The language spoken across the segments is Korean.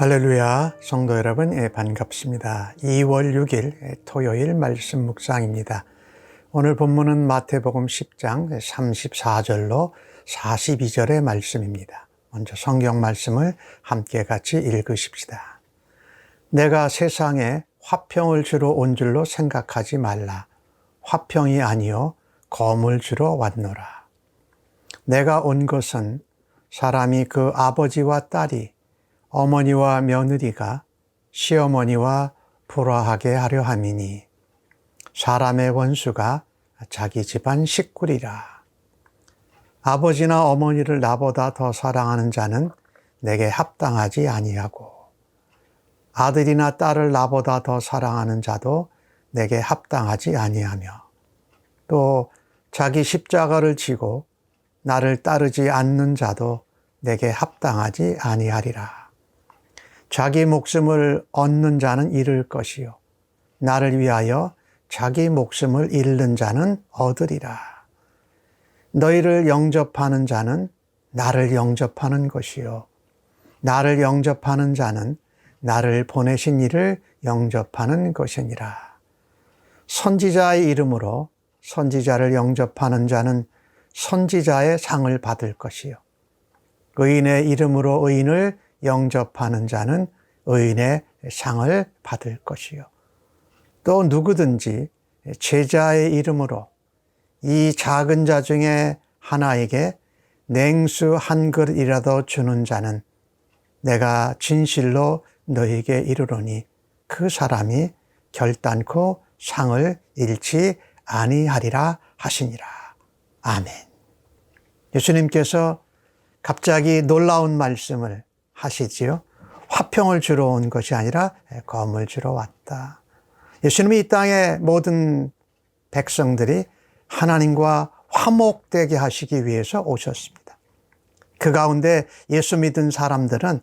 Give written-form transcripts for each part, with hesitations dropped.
할렐루야, 성도 여러분, 반갑습니다. 2월 6일 토요일 말씀 묵상입니다. 오늘 본문은 마태복음 10장 34절로 42절의 말씀입니다. 먼저 성경 말씀을 함께 같이 읽으십시다. 내가 세상에 화평을 주러 온 줄로 생각하지 말라. 화평이 아니요 검을 주러 왔노라. 내가 온 것은 사람이 그 아버지와 딸이 어머니와 며느리가 시어머니와 불화하게 하려 함이니 사람의 원수가 자기 집안 식구리라. 아버지나 어머니를 나보다 더 사랑하는 자는 내게 합당하지 아니하고 아들이나 딸을 나보다 더 사랑하는 자도 내게 합당하지 아니하며 또 자기 십자가를 지고 나를 따르지 않는 자도 내게 합당하지 아니하리라. 자기 목숨을 얻는 자는 잃을 것이요 나를 위하여 자기 목숨을 잃는 자는 얻으리라. 너희를 영접하는 자는 나를 영접하는 것이요 나를 영접하는 자는 나를 보내신 이를 영접하는 것이니라. 선지자의 이름으로 선지자를 영접하는 자는 선지자의 상을 받을 것이요 의인의 이름으로 의인을 영접하는 자는 의인의 상을 받을 것이요 또 누구든지 제자의 이름으로 이 작은 자 중에 하나에게 냉수 한 그릇이라도 주는 자는 내가 진실로 너에게 이르노니 그 사람이 결단코 상을 잃지 아니하리라 하시니라. 아멘. 예수님께서 갑자기 놀라운 말씀을 하시지요. 화평을 주러 온 것이 아니라 검을 주러 왔다. 예수님이 이 땅의 모든 백성들이 하나님과 화목되게 하시기 위해서 오셨습니다. 그 가운데 예수 믿은 사람들은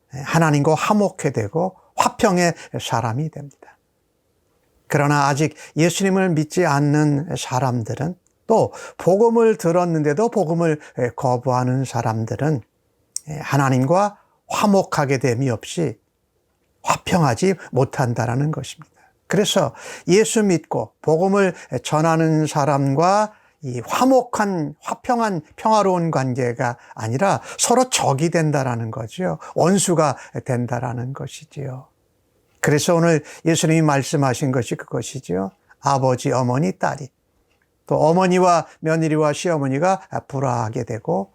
하나님과 화목해 되고 화평의 사람이 됩니다. 그러나 아직 예수님을 믿지 않는 사람들은 또 복음을 들었는데도 복음을 거부하는 사람들은 하나님과 화목하게 됨이 없이 화평하지 못한다라는 것입니다. 그래서 예수 믿고 복음을 전하는 사람과 이 화목한, 화평한, 평화로운 관계가 아니라 서로 적이 된다라는 거죠. 원수가 된다라는 것이지요. 그래서 오늘 예수님이 말씀하신 것이 그것이지요. 아버지, 어머니, 딸이 또 어머니와 며느리와 시어머니가 불화하게 되고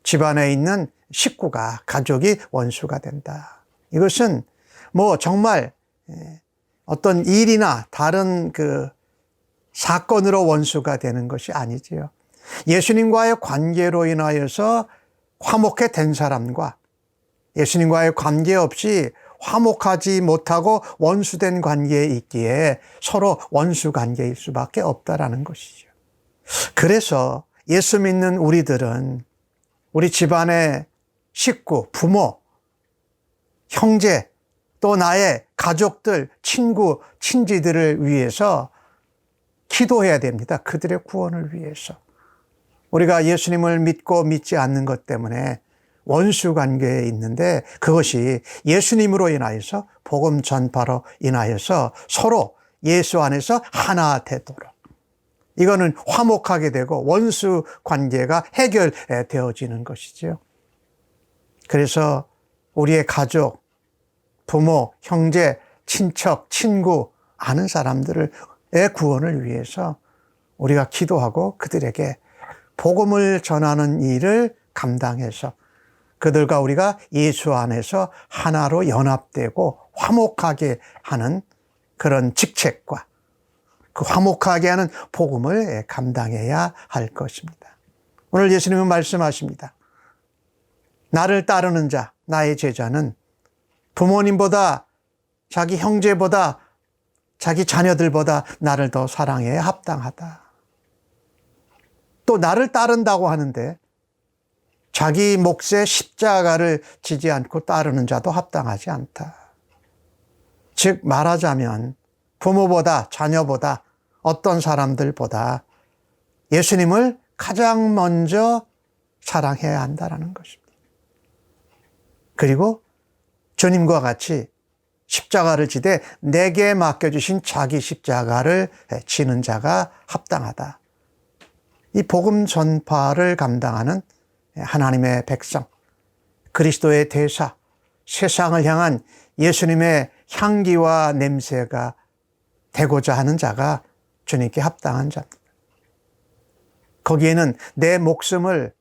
집안에 있는 식구가, 가족이 원수가 된다. 이것은 뭐 정말 어떤 일이나 다른 그 사건으로 원수가 되는 것이 아니지요. 예수님과의 관계로 인하여서 화목해 된 사람과 예수님과의 관계 없이 화목하지 못하고 원수된 관계에 있기에 서로 원수 관계일 수밖에 없다라는 것이죠. 그래서 예수 믿는 우리들은 우리 집안의 식구, 부모, 형제, 또 나의 가족들, 친구, 친지들을 위해서 기도해야 됩니다. 그들의 구원을 위해서. 우리가 예수님을 믿고 믿지 않는 것 때문에 원수 관계에 있는데 그것이 예수님으로 인하여서 복음 전파로 인하여서 서로 예수 안에서 하나 되도록 이거는 화목하게 되고 원수 관계가 해결되어지는 것이죠. 그래서 우리의 가족, 부모, 형제, 친척, 친구, 아는 사람들의 구원을 위해서 우리가 기도하고 그들에게 복음을 전하는 일을 감당해서 그들과 우리가 예수 안에서 하나로 연합되고 화목하게 하는 그런 직책과 그 화목하게 하는 복음을 감당해야 할 것입니다. 오늘 예수님은 말씀하십니다. 나를 따르는 자, 나의 제자는 부모님보다 자기 형제보다 자기 자녀들보다 나를 더 사랑해야 합당하다. 또 나를 따른다고 하는데 자기 몫의 십자가를 지지 않고 따르는 자도 합당하지 않다. 즉 말하자면 부모보다 자녀보다 어떤 사람들보다 예수님을 가장 먼저 사랑해야 한다는 것입니다. 그리고 주님과 같이 십자가를 지되 내게 맡겨주신 자기 십자가를 지는 자가 합당하다. 이 복음 전파를 감당하는 하나님의 백성, 그리스도의 대사, 세상을 향한 예수님의 향기와 냄새가 되고자 하는 자가 주님께 합당한 자입니다. 거기에는 내 목숨을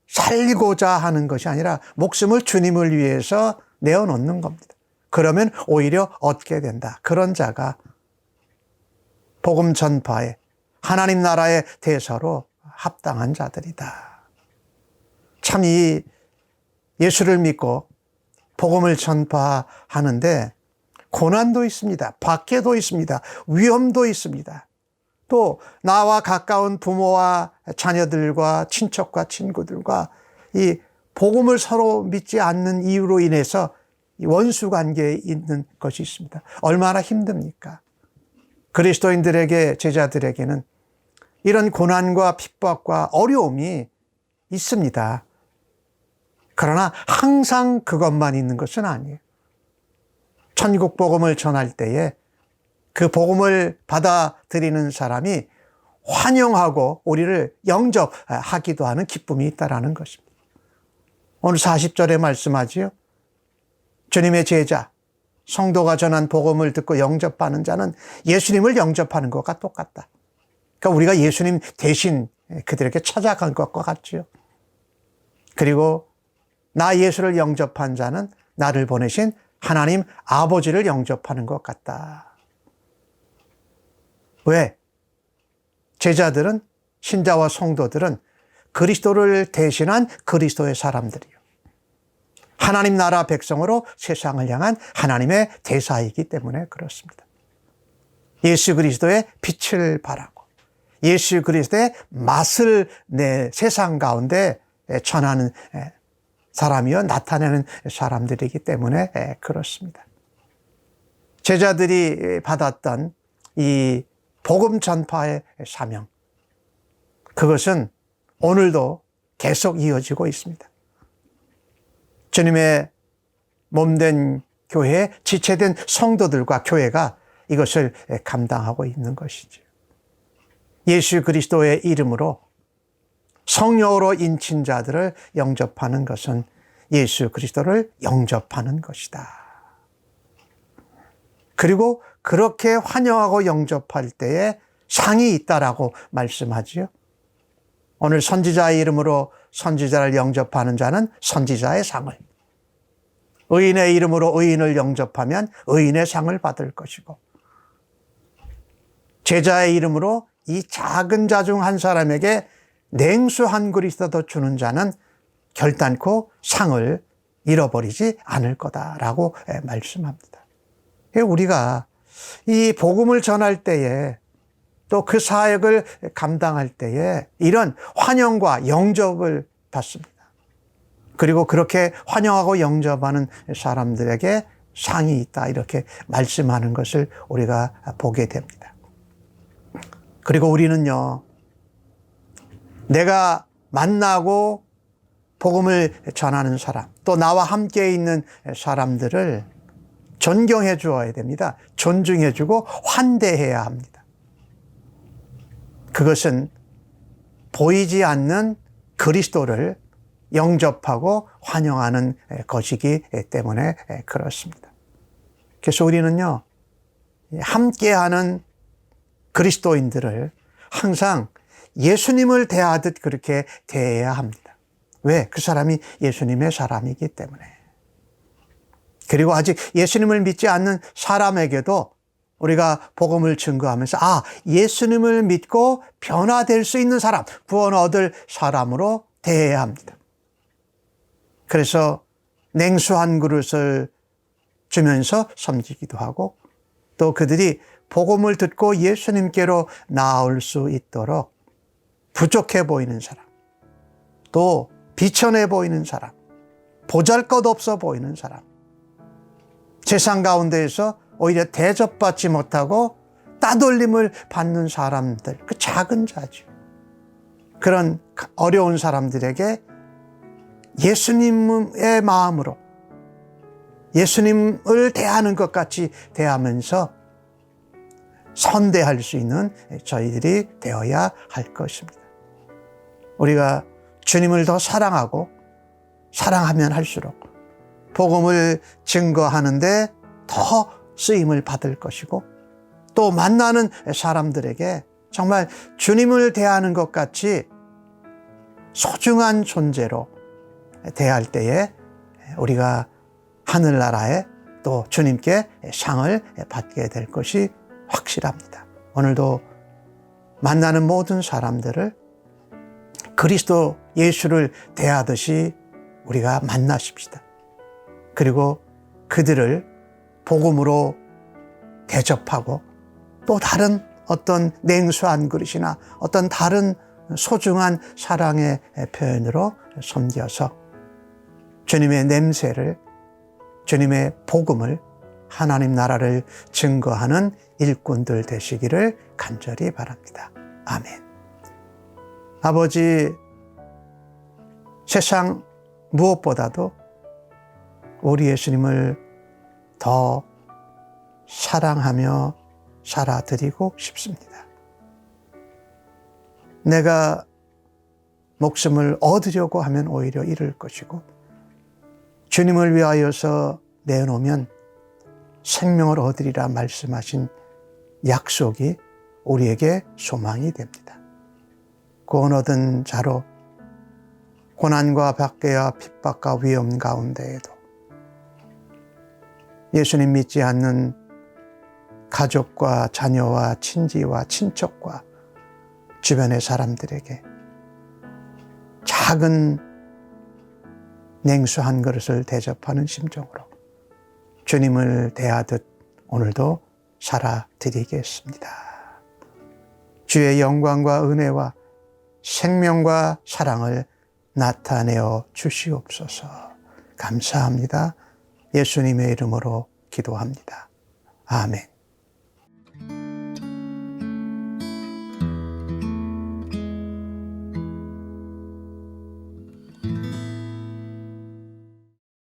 살고자 하는 것이 아니라 목숨을 주님을 위해서 내어놓는 겁니다. 그러면 오히려 얻게 된다. 그런 자가 복음 전파에 하나님 나라의 대사로 합당한 자들이다. 참 이 예수를 믿고 복음을 전파하는데 고난도 있습니다. 박해도 있습니다. 위험도 있습니다. 또 나와 가까운 부모와 자녀들과 친척과 친구들과 이 복음을 서로 믿지 않는 이유로 인해서 원수 관계에 있는 것이 있습니다. 얼마나 힘듭니까? 그리스도인들에게, 제자들에게는 이런 고난과 핍박과 어려움이 있습니다. 그러나 항상 그것만 있는 것은 아니에요. 천국 복음을 전할 때에 그 복음을 받아들이는 사람이 환영하고 우리를 영접하기도 하는 기쁨이 있다는 것입니다. 오늘 40절에 말씀하지요. 주님의 제자, 성도가 전한 복음을 듣고 영접하는 자는 예수님을 영접하는 것과 똑같다. 그러니까 우리가 예수님 대신 그들에게 찾아간 것과 같지요. 그리고 나 예수를 영접한 자는 나를 보내신 하나님 아버지를 영접하는 것 같다. 왜? 제자들은, 신자와 성도들은 그리스도를 대신한 그리스도의 사람들이요. 하나님 나라 백성으로 세상을 향한 하나님의 대사이기 때문에 그렇습니다. 예수 그리스도의 빛을 발하고 예수 그리스도의 맛을 내 세상 가운데 전하는 사람이요, 나타내는 사람들이기 때문에 그렇습니다. 제자들이 받았던 이 복음 전파의 사명, 그것은 오늘도 계속 이어지고 있습니다. 주님의 몸된 교회에 지체된 성도들과 교회가 이것을 감당하고 있는 것이죠. 예수 그리스도의 이름으로 성령으로 인친 자들을 영접하는 것은 예수 그리스도를 영접하는 것이다. 그리고 그렇게 환영하고 영접할 때에 상이 있다라고 말씀하지요. 오늘 선지자의 이름으로 선지자를 영접하는 자는 선지자의 상을, 의인의 이름으로 의인을 영접하면 의인의 상을 받을 것이고, 제자의 이름으로 이 작은 자 중 한 사람에게 냉수 한 그릇이라도 주는 자는 결단코 상을 잃어버리지 않을 거다라고 말씀합니다. 우리가 이 복음을 전할 때에 또 그 사역을 감당할 때에 이런 환영과 영접을 받습니다. 그리고 그렇게 환영하고 영접하는 사람들에게 상이 있다, 이렇게 말씀하는 것을 우리가 보게 됩니다. 그리고 우리는요, 내가 만나고 복음을 전하는 사람, 또 나와 함께 있는 사람들을 존경해 주어야 됩니다. 존중해 주고 환대해야 합니다. 그것은 보이지 않는 그리스도를 영접하고 환영하는 것이기 때문에 그렇습니다. 그래서 우리는요, 함께하는 그리스도인들을 항상 예수님을 대하듯 그렇게 대해야 합니다. 왜? 그 사람이 예수님의 사람이기 때문에. 그리고 아직 예수님을 믿지 않는 사람에게도 우리가 복음을 증거하면서 예수님을 믿고 변화될 수 있는 사람, 구원 얻을 사람으로 대해야 합니다. 그래서 냉수 한 그릇을 주면서 섬기기도 하고, 또 그들이 복음을 듣고 예수님께로 나올 수 있도록 부족해 보이는 사람, 또 비천해 보이는 사람, 보잘것없어 보이는 사람, 세상 가운데에서 오히려 대접받지 못하고 따돌림을 받는 사람들, 그 작은 자죠. 그런 어려운 사람들에게 예수님의 마음으로 예수님을 대하는 것 같이 대하면서 선대할 수 있는 저희들이 되어야 할 것입니다. 우리가 주님을 더 사랑하고 사랑하면 할수록 복음을 증거하는데 더 쓰임을 받을 것이고, 또 만나는 사람들에게 정말 주님을 대하는 것 같이 소중한 존재로 대할 때에 우리가 하늘나라에 또 주님께 상을 받게 될 것이 확실합니다. 오늘도 만나는 모든 사람들을 그리스도 예수를 대하듯이 우리가 만나십시다. 그리고 그들을 복음으로 대접하고, 또 다른 어떤 냉수한 그릇이나 어떤 다른 소중한 사랑의 표현으로 섬겨서 주님의 냄새를, 주님의 복음을, 하나님 나라를 증거하는 일꾼들 되시기를 간절히 바랍니다. 아멘. 아버지, 세상 무엇보다도 우리 예수님을 더 사랑하며 살아드리고 싶습니다. 내가 목숨을 얻으려고 하면 오히려 잃을 것이고, 주님을 위하여서 내놓으면 생명을 얻으리라 말씀하신 약속이 우리에게 소망이 됩니다. 구원 얻은 자로 고난과 박해와 핍박과 위험 가운데에도 예수님 믿지 않는 가족과 자녀와 친지와 친척과 주변의 사람들에게 작은 냉수 한 그릇을 대접하는 심정으로 주님을 대하듯 오늘도 살아드리겠습니다. 주의 영광과 은혜와 생명과 사랑을 나타내어 주시옵소서. 감사합니다. 예수님의 이름으로 기도합니다. 아멘.